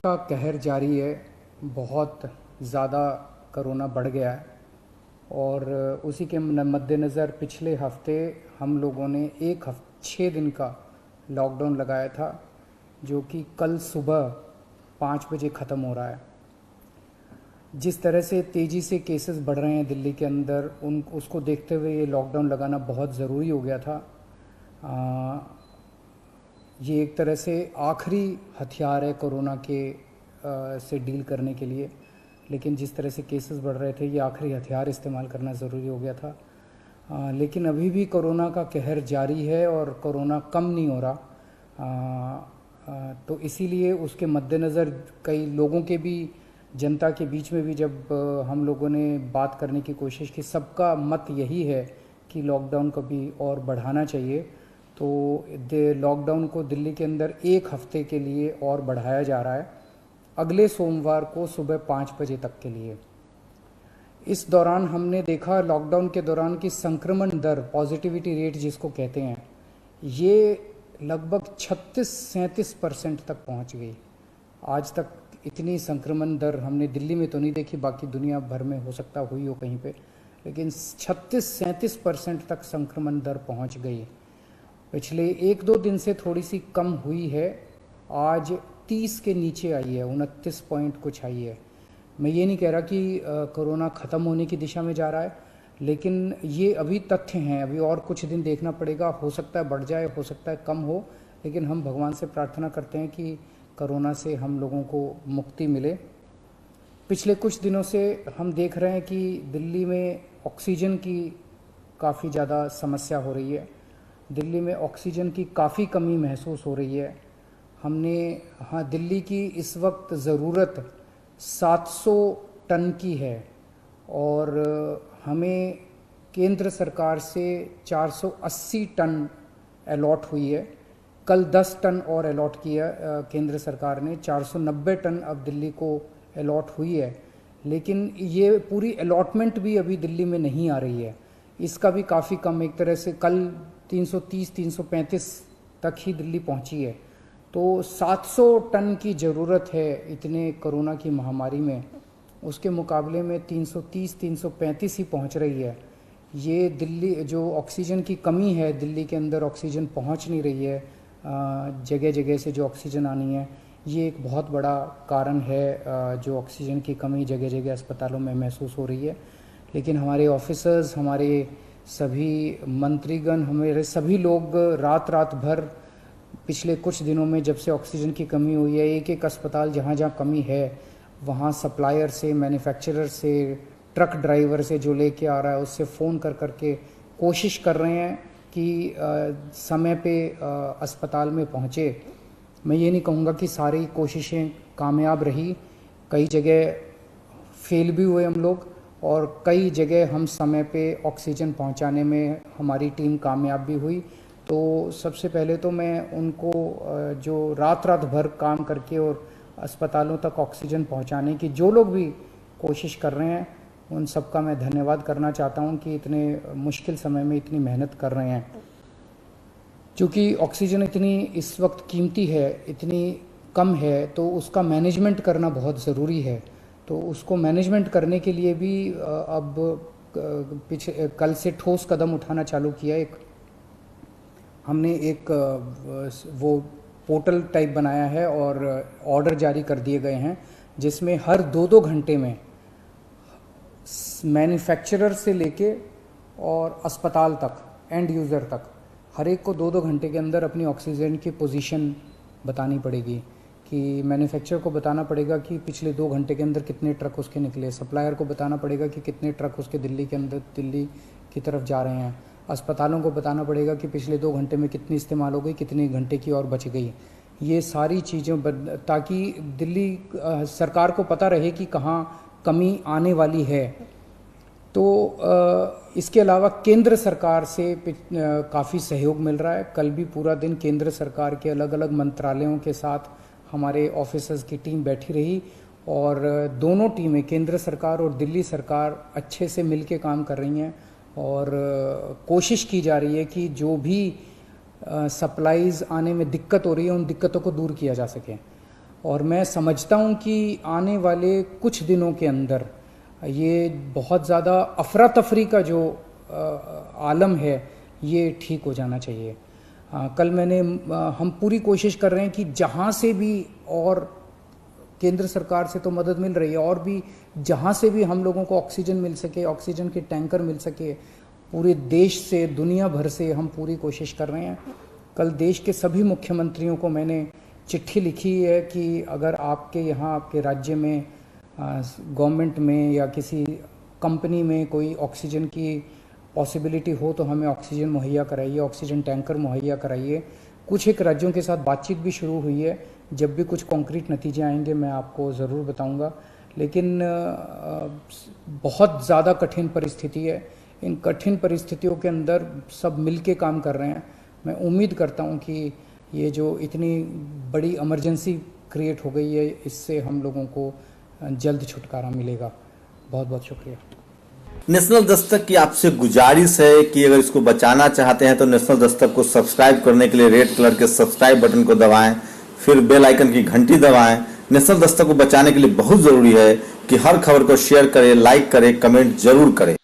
का कहर जारी है। बहुत ज़्यादा कोरोना बढ़ गया है और उसी के मद्देनज़र पिछले हफ्ते हम लोगों ने 6 दिन का लॉकडाउन लगाया था, जो कि कल सुबह 5 बजे ख़त्म हो रहा है। जिस तरह से तेज़ी से केसेस बढ़ रहे हैं दिल्ली के अंदर, उसको देखते हुए ये लॉकडाउन लगाना बहुत ज़रूरी हो गया था। ये एक तरह से आखिरी हथियार है कोरोना के से डील करने के लिए, लेकिन जिस तरह से केसेस बढ़ रहे थे ये आखिरी हथियार इस्तेमाल करना ज़रूरी हो गया था। लेकिन अभी भी कोरोना का कहर जारी है और कोरोना कम नहीं हो रहा। तो इसीलिए उसके मद्देनज़र कई लोगों के भी, जनता के बीच में भी जब हम लोगों ने बात करने की कोशिश की, सबका मत यही है कि लॉकडाउन को भी और बढ़ाना चाहिए। तो लॉकडाउन को दिल्ली के अंदर 1 हफ्ते के लिए और बढ़ाया जा रहा है, अगले सोमवार को सुबह 5 बजे तक के लिए। इस दौरान हमने देखा, लॉकडाउन के दौरान की संक्रमण दर, पॉजिटिविटी रेट जिसको कहते हैं, ये लगभग 36-37% तक पहुंच गई। आज तक इतनी संक्रमण दर हमने दिल्ली में तो नहीं देखी, बाकी दुनिया भर में हो सकता हुई हो कहीं पे, लेकिन 36-37% तक संक्रमण दर पहुंच गई। पिछले 1-2 दिन से थोड़ी सी कम हुई है, आज 30 के नीचे आई है, 29 पॉइंट कुछ आई है। मैं ये नहीं कह रहा कि कोरोना ख़त्म होने की दिशा में जा रहा है, लेकिन ये अभी तथ्य हैं, अभी और कुछ दिन देखना पड़ेगा। हो सकता है बढ़ जाए, हो सकता है कम हो, लेकिन हम भगवान से प्रार्थना करते हैं कि कोरोना से हम लोगों को मुक्ति मिले। पिछले कुछ दिनों से हम देख रहे हैं कि दिल्ली में ऑक्सीजन की काफ़ी ज़्यादा समस्या हो रही है। दिल्ली में ऑक्सीजन की काफ़ी कमी महसूस हो रही है। दिल्ली की इस वक्त ज़रूरत 700 टन की है और हमें केंद्र सरकार से 480 टन अलॉट हुई है। कल 10 टन और अलॉट किया केंद्र सरकार ने, 490 टन अब दिल्ली को अलॉट हुई है। लेकिन ये पूरी अलॉटमेंट भी अभी दिल्ली में नहीं आ रही है, इसका भी काफ़ी कम, एक तरह से कल 330-335 तक ही दिल्ली पहुंची है। तो 700 टन की ज़रूरत है इतने कोरोना की महामारी में, उसके मुकाबले में 330-335 ही पहुंच रही है। ये दिल्ली जो ऑक्सीजन की कमी है, दिल्ली के अंदर ऑक्सीजन पहुंच नहीं रही है, जगह जगह से जो ऑक्सीजन आनी है, ये एक बहुत बड़ा कारण है जो ऑक्सीजन की कमी जगह जगह अस्पतालों में महसूस हो रही है। लेकिन हमारे ऑफिसर्स, हमारे सभी मंत्रीगण, हमारे सभी लोग रात भर पिछले कुछ दिनों में, जब से ऑक्सीजन की कमी हुई है, एक अस्पताल जहाँ जहाँ कमी है वहाँ सप्लायर से, मैन्युफैक्चरर से, ट्रक ड्राइवर से जो लेके आ रहा है उससे फ़ोन कर करके कोशिश कर रहे हैं कि समय पे अस्पताल में पहुँचे। मैं ये नहीं कहूँगा कि सारी कोशिशें कामयाब रही, कई जगह फेल भी हुए हम लोग, और कई जगह हम समय पे ऑक्सीजन पहुंचाने में हमारी टीम कामयाब भी हुई। तो सबसे पहले तो मैं उनको जो रात भर काम करके और अस्पतालों तक ऑक्सीजन पहुंचाने की जो लोग भी कोशिश कर रहे हैं, उन सबका मैं धन्यवाद करना चाहता हूं कि इतने मुश्किल समय में इतनी मेहनत कर रहे हैं। क्योंकि ऑक्सीजन इतनी इस वक्त कीमती है, इतनी कम है, तो उसका मैनेजमेंट करना बहुत ज़रूरी है। तो उसको मैनेजमेंट करने के लिए भी अब कल से ठोस कदम उठाना चालू किया। हमने एक वो पोर्टल टाइप बनाया है और ऑर्डर जारी कर दिए गए हैं, जिसमें हर 2-2 घंटे में मैन्युफैक्चरर से लेके और अस्पताल तक, एंड यूज़र तक, हर एक को 2-2 घंटे के अंदर अपनी ऑक्सीजन की पोजीशन बतानी पड़ेगी। कि मैन्युफैक्चरर को बताना पड़ेगा कि पिछले 2 घंटे के अंदर कितने ट्रक उसके निकले, सप्लायर को बताना पड़ेगा कि कितने ट्रक उसके दिल्ली की तरफ जा रहे हैं, अस्पतालों को बताना पड़ेगा कि पिछले 2 घंटे में कितनी इस्तेमाल हो गई, कितने घंटे की और बच गई। ये सारी चीज़ें ताकि दिल्ली सरकार को पता रहे कि कहाँ कमी आने वाली है। तो इसके अलावा केंद्र सरकार से काफ़ी सहयोग मिल रहा है। कल भी पूरा दिन केंद्र सरकार के अलग अलग मंत्रालयों के साथ हमारे ऑफिसर्स की टीम बैठी रही और दोनों टीमें, केंद्र सरकार और दिल्ली सरकार, अच्छे से मिलके काम कर रही हैं और कोशिश की जा रही है कि जो भी सप्लाईज आने में दिक्कत हो रही है उन दिक्कतों को दूर किया जा सके। और मैं समझता हूँ कि आने वाले कुछ दिनों के अंदर ये बहुत ज़्यादा अफरा तफरी का जो आलम है ये ठीक हो जाना चाहिए। कल हम पूरी कोशिश कर रहे हैं कि जहाँ से भी, और केंद्र सरकार से तो मदद मिल रही है, और भी जहाँ से भी हम लोगों को ऑक्सीजन मिल सके, ऑक्सीजन के टैंकर मिल सके, पूरे देश से, दुनिया भर से हम पूरी कोशिश कर रहे हैं। कल देश के सभी मुख्यमंत्रियों को मैंने चिट्ठी लिखी है कि अगर आपके यहाँ, आपके राज्य में, गवर्नमेंट में या किसी कंपनी में कोई ऑक्सीजन की पॉसिबिलिटी हो तो हमें ऑक्सीजन मुहैया कराइए, ऑक्सीजन टैंकर मुहैया कराइए। कुछ एक राज्यों के साथ बातचीत भी शुरू हुई है, जब भी कुछ कॉन्क्रीट नतीजे आएंगे मैं आपको ज़रूर बताऊंगा। लेकिन बहुत ज़्यादा कठिन परिस्थिति है, इन कठिन परिस्थितियों के अंदर सब मिलके काम कर रहे हैं। मैं उम्मीद करता हूं कि ये जो इतनी बड़ी इमरजेंसी क्रिएट हो गई है, इससे हम लोगों को जल्द छुटकारा मिलेगा। बहुत बहुत शुक्रिया। नेशनल दस्तक की आपसे गुजारिश है कि अगर इसको बचाना चाहते हैं तो नेशनल दस्तक को सब्सक्राइब करने के लिए रेड कलर के सब्सक्राइब बटन को दबाएं, फिर बेल आइकन की घंटी दबाएं। नेशनल दस्तक को बचाने के लिए बहुत जरूरी है कि हर खबर को शेयर करें, लाइक करें, कमेंट जरूर करें।